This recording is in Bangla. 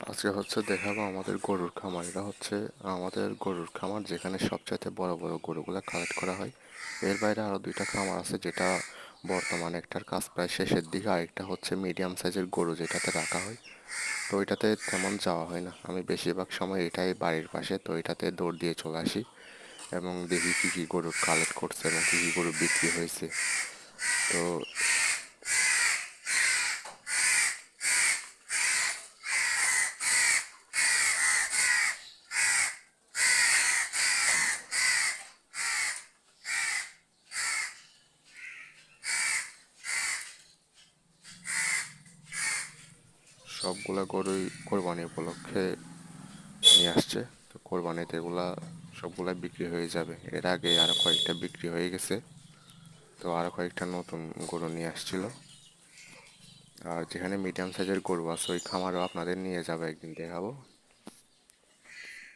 আজকে হচ্ছে দেখাবো আমাদের গরুর খামার। এটা হচ্ছে আমাদের গরুর খামার, যেখানে সবচাইতে বড় বড় গরুগুলা কালেক্ট করা হয়। এর বাইরে আরো দুইটা খামার আছে, যেটা বর্তমানে একটার কাজ প্রায় শেষের দিকে, আরেকটা হচ্ছে মিডিয়াম সাইজের গরু যেটাতে রাখা হয়। তো ওইটাতে তেমন যাওয়া হয় না, আমি বেশিরভাগ সময় এটাই বাড়ির পাশে, তো এটাতে দৌড় দিয়ে চলে আসি এবং দেখি কী কী গরু কালেক্ট করছে এবং কী কী গরু বিক্রি হয়েছে। তো সবগুলা গরুই কোরবানি উপলক্ষে নিয়ে আসছে। তো কোরবানিতে এগুলা সবগুলা বিক্রি হয়ে যাবে। এর আগে আরো কয়েকটা বিক্রি হয়ে গেছে, তো আরো কয়েকটা নতুন গরু নিয়ে আসছিল। আর যেখানে মিডিয়াম সাইজের গরু আছে ওই খামারও আপনাদের নিয়ে যাবে, একদিন দেখাবো।